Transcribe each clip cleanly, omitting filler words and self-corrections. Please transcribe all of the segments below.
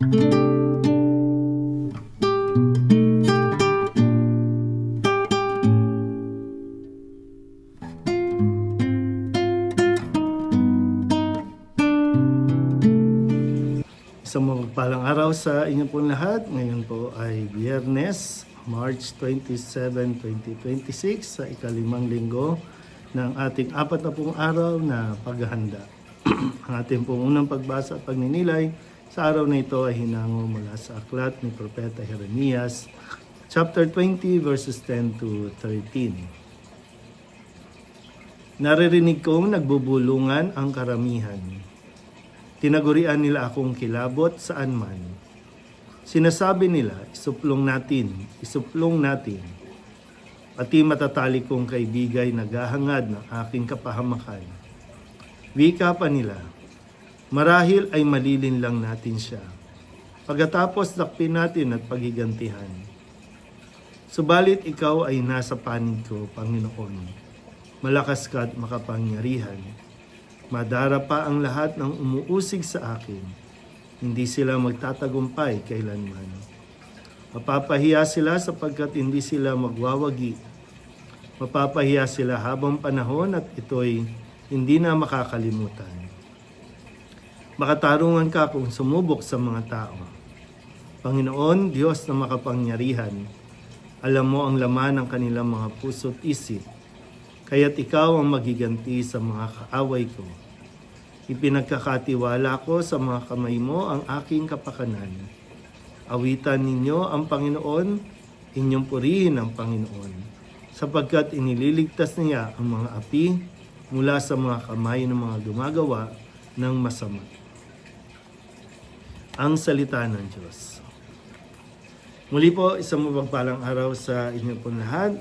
Isang mapagpalang araw sa inyo pong lahat. Ngayon po ay Biyernes, March 27, 2026 sa ikalimang linggo ng ating 40 araw na paghahanda. Ang ating pong unang pagbasa at pagninilay sa araw na ito ay hinango mula sa aklat ni Propeta Jeremias, chapter 20, verses 10 to 13. Naririnig kong nagbubulungan ang karamihan. Tinagurian nila akong kilabot saan man. Sinasabi nila, isuplong natin. Pati matatalik kong kaibigay naghahangad ng aking kapahamakan. Wika pa nila, marahil ay malilin lang natin siya. Pagkatapos dakpin natin at paghigantihan. Subalit ikaw ay nasa panig ko, Panginoon. Malakas ka at makapangyarihan. Madara pa ang lahat ng umuusig sa akin. Hindi sila magtatagumpay kailanman. Mapapahiya sila sapagkat hindi sila magwawagi. Mapapahiya sila habang panahon at ito'y hindi na makakalimutan. Makatarungan ka kung sumubok sa mga tao. Panginoon, Diyos na makapangyarihan, alam mo ang laman ng kanilang mga puso't isip. Kaya't ikaw ang magiganti sa mga kaaway ko. Ipinagkakatiwala ko sa mga kamay mo ang aking kapakanan. Awitan ninyo ang Panginoon, inyong purihin ang Panginoon, sapagkat inililigtas niya ang mga api mula sa mga kamay ng mga gumagawa ng masama. Ang salita ng Diyos. Muli po, isang mapagpalang araw sa inyo po lahat.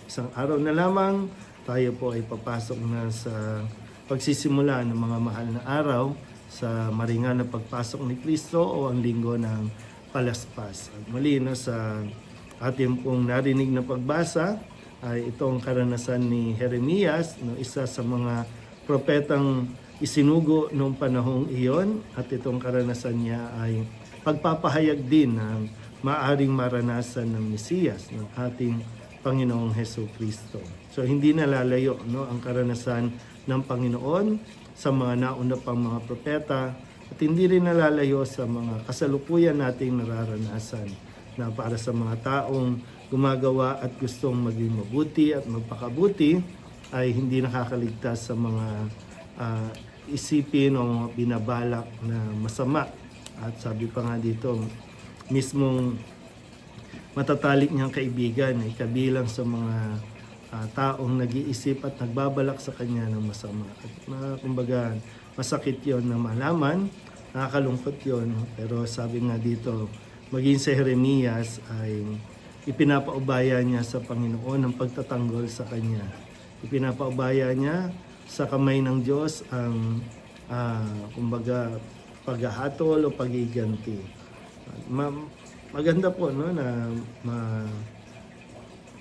Isang araw na lamang, tayo po ay papasok na sa pagsisimula ng mga mahal na araw sa maringan na pagpasok ni Kristo o ang linggo ng Palaspas. At muli sa ating pong narinig na pagbasa ay itong karanasan ni Jeremias, isa sa mga propetang isinugo noong panahong iyon, at itong karanasan niya ay pagpapahayag din ng maaring maranasan ng Mesiyas, ng ating Panginoong Hesus Kristo. So hindi nalalayo ang karanasan ng Panginoon sa mga nauna pang mga propeta, at hindi rin nalalayo sa mga kasalukuyan nating nararanasan na para sa mga taong gumagawa at gustong maging mabuti at magpakabuti ay hindi nakakaligtas sa mga isipin o mga binabalak na masama. At sabi pa nga dito, mismong matatalik niyang kaibigan ay kabilang sa mga taong nag-iisip at nagbabalak sa kanya ng masama. At kumbaga, masakit yon na malaman, nakakalungkot yon. Pero sabi nga dito, maging si Jeremias ay ipinapaubaya niya sa Panginoon ang pagtatanggol sa kanya. Ipinapaubaya niya sa kamay ng Diyos ang kumbaga paghahatol o paghiganti. Maganda po na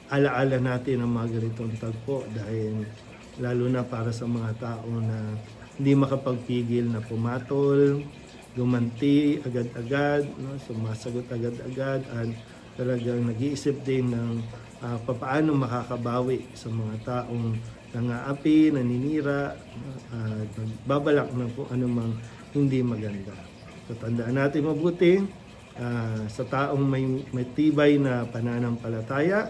alaala natin ang mga ganitong tagpo dahil lalo na para sa mga tao na hindi makapagpigil na pumatol, gumanti agad-agad, sumasagot agad-agad, at talagang nag-iisip din ng papaano makakabawi sa mga taong nangaapi, naninira, at babalak ng kung anumang hindi maganda. So, tandaan natin mabuti, sa taong may tibay na pananampalataya,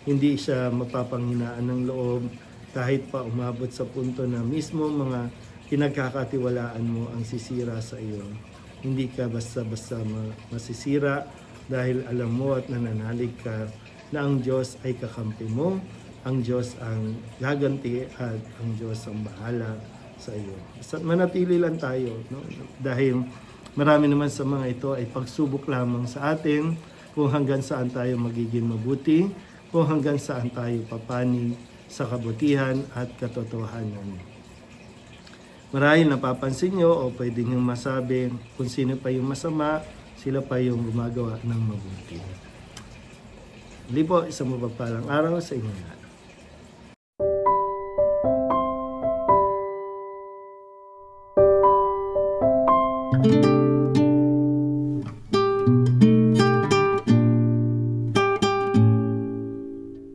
hindi siya mapapanghinaan ng loob kahit pa umabot sa punto na mismo mga pinagkakatiwalaan mo ang sisira sa iyo. Hindi ka basta-basta masisira dahil alam mo at nananalig ka na ang Diyos ay kakampi mo, ang Diyos ang gaganti at ang Diyos ang bahala sa iyo. Basta manatili lang tayo, dahil marami naman sa mga ito ay pagsubok lamang sa atin kung hanggang saan tayo magiging mabuti, kung hanggang saan tayo papanig sa kabutihan at katotohanan. Marahil napapansin nyo o pwede nyo masabi kung sino pa yung masama, sila pa yung gumagawa ng mabuti. Muli po, isang mapagpalang araw sa inyo lahat.